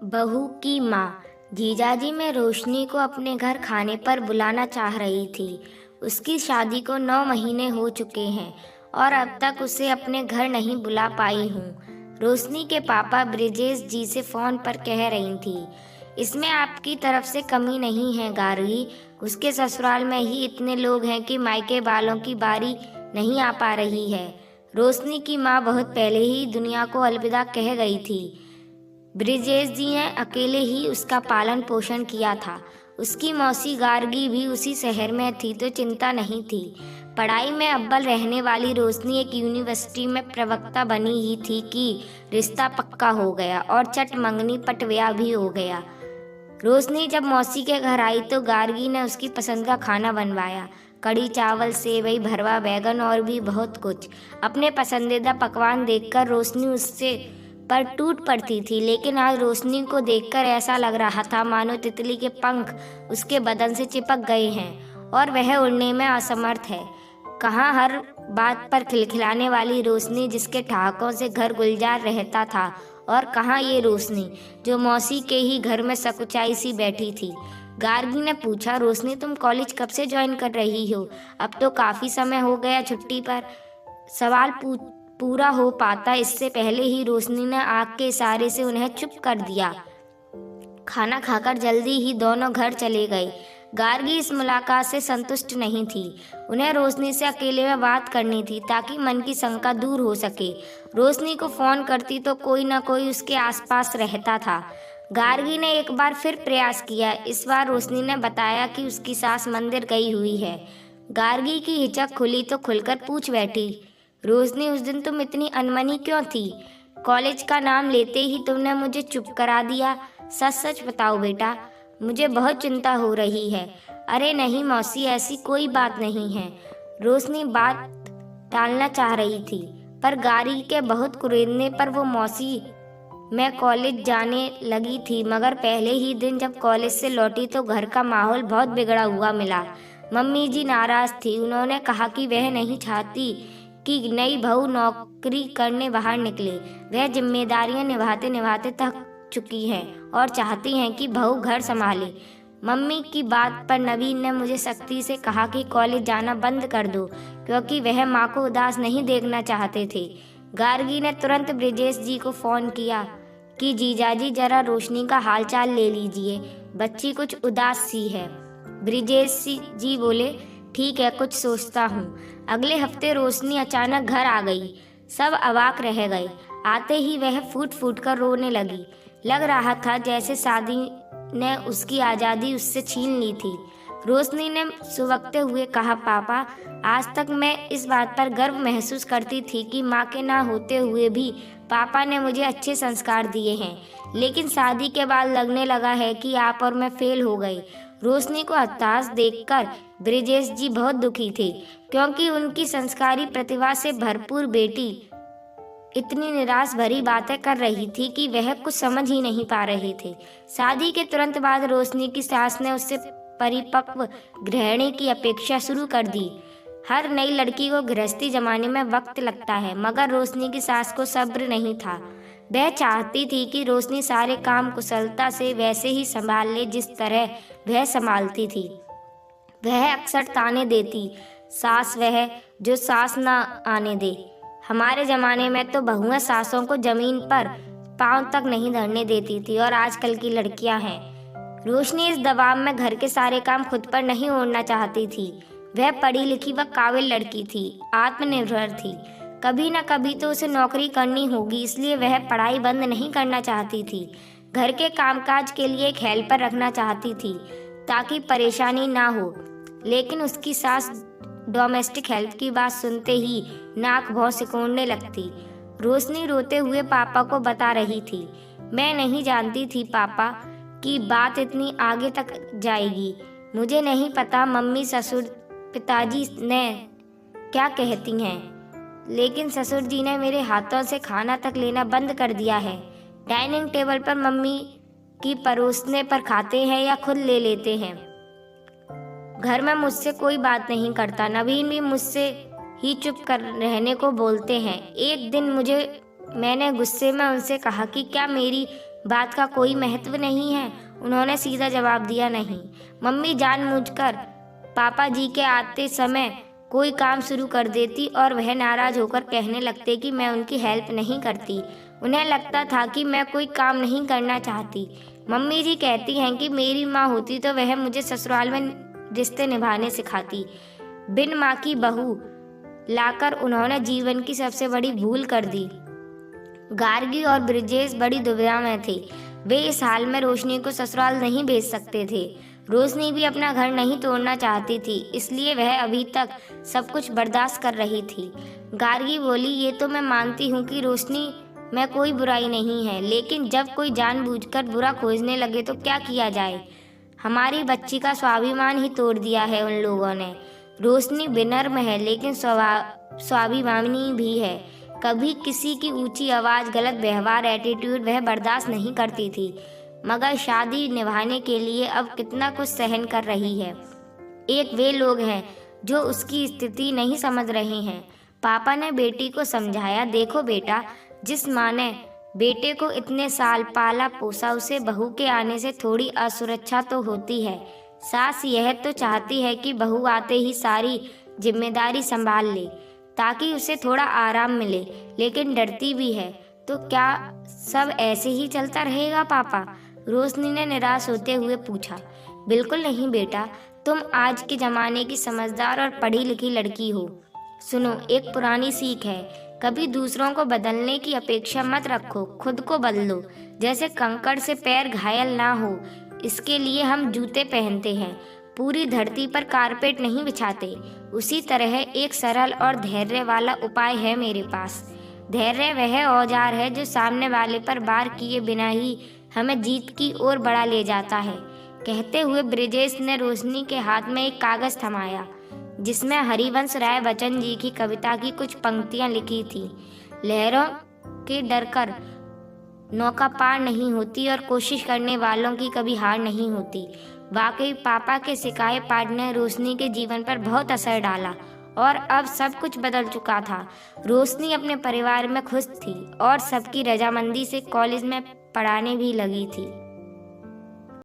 बहू की माँ। जीजाजी मैं रोशनी को अपने घर खाने पर बुलाना चाह रही थी। उसकी शादी को 9 महीने हो चुके हैं और अब तक उसे अपने घर नहीं बुला पाई हूँ। रोशनी के पापा ब्रिजेश जी से फ़ोन पर कह रही थी। इसमें आपकी तरफ से कमी नहीं है गार्गी। उसके ससुराल में ही इतने लोग हैं कि मायके वालों की बारी नहीं आ पा रही है। रोशनी की माँ बहुत पहले ही दुनिया को अलविदा कह गई थी। ब्रिजेश जी ने अकेले ही उसका पालन पोषण किया था। उसकी मौसी गार्गी भी उसी शहर में थी तो चिंता नहीं थी। पढ़ाई में अव्वल रहने वाली रोशनी एक यूनिवर्सिटी में प्रवक्ता बनी ही थी कि रिश्ता पक्का हो गया और चट मंगनी पटव्या भी हो गया। रोशनी जब मौसी के घर आई तो गार्गी ने उसकी पसंद का खाना बनवाया। कढ़ी चावल, सेवई, भरवा बैगन और भी बहुत कुछ। अपने पसंदीदा पकवान देखकर रोशनी उससे पर टूट पड़ती थी, लेकिन आज रोशनी को देखकर ऐसा लग रहा था मानो तितली के पंख उसके बदन से चिपक गए हैं और वह उड़ने में असमर्थ है। कहाँ हर बात पर खिलखिलाने वाली रोशनी जिसके ठहाकों से घर गुलजार रहता था, और कहाँ ये रोशनी जो मौसी के ही घर में सकुचाई सी बैठी थी। गार्गी ने पूछा, रोशनी तुम कॉलेज कब से ज्वाइन कर रही हो? अब तो काफ़ी समय हो गया छुट्टी पर। सवाल पूरा हो पाता इससे पहले ही रोशनी ने आँख के इशारे से उन्हें चुप कर दिया। खाना खाकर जल्दी ही दोनों घर चले गए। गार्गी इस मुलाकात से संतुष्ट नहीं थी। उन्हें रोशनी से अकेले में बात करनी थी ताकि मन की शंका दूर हो सके। रोशनी को फ़ोन करती तो कोई न कोई उसके आसपास रहता था। गार्गी ने एक बार फिर प्रयास किया। इस बार रोशनी ने बताया कि उसकी सास मंदिर गई हुई है। गार्गी की हिचक खुली तो खुलकर पूछ बैठी, रोशनी उस दिन तुम इतनी अनमनी क्यों थी? कॉलेज का नाम लेते ही तुमने मुझे चुप करा दिया। सच सच बताओ बेटा, मुझे बहुत चिंता हो रही है। अरे नहीं मौसी, ऐसी कोई बात नहीं है। रोशनी बात टालना चाह रही थी, पर गार्गी के बहुत कुरेदने पर वो मौसी मैं कॉलेज जाने लगी थी, मगर पहले ही दिन जब कॉलेज से लौटी तो घर का माहौल बहुत बिगड़ा हुआ मिला। मम्मी जी नाराज़ थी। उन्होंने कहा कि वह नहीं चाहती कि नई बहू नौकरी करने बाहर निकले। वह जिम्मेदारियां निभाते निभाते थक चुकी हैं और चाहती हैं कि बहू घर संभाले। मम्मी की बात पर नवीन ने मुझे सख्ती से कहा कि कॉलेज जाना बंद कर दो, क्योंकि वह माँ को उदास नहीं देखना चाहते थे। गार्गी ने तुरंत ब्रिजेश जी को फ़ोन किया कि जीजाजी जरा रोशनी का हालचाल ले लीजिए, बच्ची कुछ उदास सी है। ब्रिजेश जी बोले, ठीक है, कुछ सोचता हूँ। अगले हफ्ते रोशनी अचानक घर आ गई। सब अवाक रह गए। आते ही वह फूट फूट कर रोने लगी। लग रहा था जैसे शादी ने उसकी आज़ादी उससे छीन ली थी। रोशनी ने सुबकते हुए कहा, पापा, आज तक मैं इस बात पर गर्व महसूस करती थी कि माँ के ना होते हुए भी पापा ने मुझे अच्छे संस्कार दिए हैं, लेकिन शादी के बाद लगने लगा है कि आप और मैं फेल हो गए। रोशनी को हताश देखकर ब्रिजेश जी बहुत दुखी थे, क्योंकि उनकी संस्कारी प्रतिभा से भरपूर बेटी इतनी निराश भरी बातें कर रही थी कि वह कुछ समझ ही नहीं पा रहे थे। शादी के तुरंत बाद रोशनी की सास ने उससे परिपक्व गृहिणी की अपेक्षा शुरू कर दी। हर नई लड़की को गृहस्थी जमाने में वक्त लगता है, मगर रोशनी की सास को सब्र नहीं था। वह चाहती थी कि रोशनी सारे काम कुशलता से वैसे ही संभाल ले जिस तरह वह संभालती थी। वह अक्सर ताने देती, सास वह जो सास ना आने दे। हमारे ज़माने में तो बहुएं सासों को ज़मीन पर पांव तक नहीं धरने देती थी, और आजकल की लड़कियां हैं। रोशनी इस दबाव में घर के सारे काम खुद पर नहीं ओढ़ना चाहती थी। वह पढ़ी लिखी व काबिल लड़की थी, आत्मनिर्भर थी। कभी न कभी तो उसे नौकरी करनी होगी, इसलिए वह पढ़ाई बंद नहीं करना चाहती थी। घर के कामकाज के लिए एक हेल्पर रखना चाहती थी ताकि परेशानी ना हो, लेकिन उसकी सास डोमेस्टिक हेल्प की बात सुनते ही नाक भौं सिकोड़ने लगती। रोशनी रोते हुए पापा को बता रही थी, मैं नहीं जानती थी पापा कि बात इतनी आगे तक जाएगी। मुझे नहीं पता मम्मी ससुर पिताजी ने क्या कहती हैं, लेकिन ससुर जी ने मेरे हाथों से खाना तक लेना बंद कर दिया है। डाइनिंग टेबल पर मम्मी की परोसने पर खाते हैं या खुद ले लेते हैं। घर में मुझसे कोई बात नहीं करता। नवीन भी मुझसे ही चुप कर रहने को बोलते हैं। एक दिन मैंने गुस्से में उनसे कहा कि क्या मेरी बात का कोई महत्व नहीं है? उन्होंने सीधा जवाब दिया, नहीं। मम्मी जानबूझकर पापा जी के आते समय कोई काम शुरू कर देती और वह नाराज होकर कहने लगते कि मैं उनकी हेल्प नहीं करती। उन्हें लगता था कि मैं कोई काम नहीं करना चाहती। मम्मी जी कहती हैं कि मेरी माँ होती तो वह मुझे ससुराल में रिश्ते निभाने सिखाती। बिन माँ की बहू लाकर उन्होंने जीवन की सबसे बड़ी भूल कर दी। गार्गी और ब्रिजेश बड़ी दुविधा में थे। वे इस हाल में रोशनी को ससुराल नहीं भेज सकते थे। रोशनी भी अपना घर नहीं तोड़ना चाहती थी, इसलिए वह अभी तक सब कुछ बर्दाश्त कर रही थी। गार्गी बोली, ये तो मैं मानती हूँ कि रोशनी में कोई बुराई नहीं है, लेकिन जब कोई जानबूझकर बुरा खोजने लगे तो क्या किया जाए? हमारी बच्ची का स्वाभिमान ही तोड़ दिया है उन लोगों ने। रोशनी विनम्र है लेकिन स्वाभिमानी भी है। कभी किसी की ऊंची आवाज़, गलत व्यवहार, एटीट्यूड वह बर्दाश्त नहीं करती थी, मगर शादी निभाने के लिए अब कितना कुछ सहन कर रही है। एक वे लोग हैं जो उसकी स्थिति नहीं समझ रहे हैं। पापा ने बेटी को समझाया, देखो बेटा, जिस माँ ने बेटे को इतने साल पाला पोसा, उसे बहू के आने से थोड़ी असुरक्षा तो होती है। सास यह तो चाहती है कि बहू आते ही सारी जिम्मेदारी संभाल ले ताकि उसे थोड़ा आराम मिले, लेकिन डरती भी है। तो क्या सब ऐसे ही चलता रहेगा पापा? रोशनी ने निराश होते हुए पूछा। बिल्कुल नहीं बेटा, तुम आज के ज़माने की समझदार और पढ़ी लिखी लड़की हो। सुनो, एक पुरानी सीख है, कभी दूसरों को बदलने की अपेक्षा मत रखो, खुद को बदलो। जैसे कंकड़ से पैर घायल ना हो, इसके लिए हम जूते पहनते हैं, पूरी धरती पर कारपेट नहीं बिछाते। उसी तरह एक सरल और धैर्य वाला उपाय है मेरे पास। धैर्य वह औजार है जो सामने वाले पर वार किए बिना ही हमें जीत की ओर बढ़ा ले जाता है। कहते हुए ब्रिजेश ने रोशनी के हाथ में एक कागज थमाया जिसमें हरिवंश राय बच्चन जी की कविता की कुछ पंक्तियां लिखी थी। लहरों के डर कर नौका पार नहीं होती और कोशिश करने वालों की कभी हार नहीं होती। वाकई पापा के सिखाए पाठ ने रोशनी के जीवन पर बहुत असर डाला और अब सब कुछ बदल चुका था। रोशनी अपने परिवार में खुश थी और सबकी रजामंदी से कॉलेज में पढ़ाने भी लगी थी।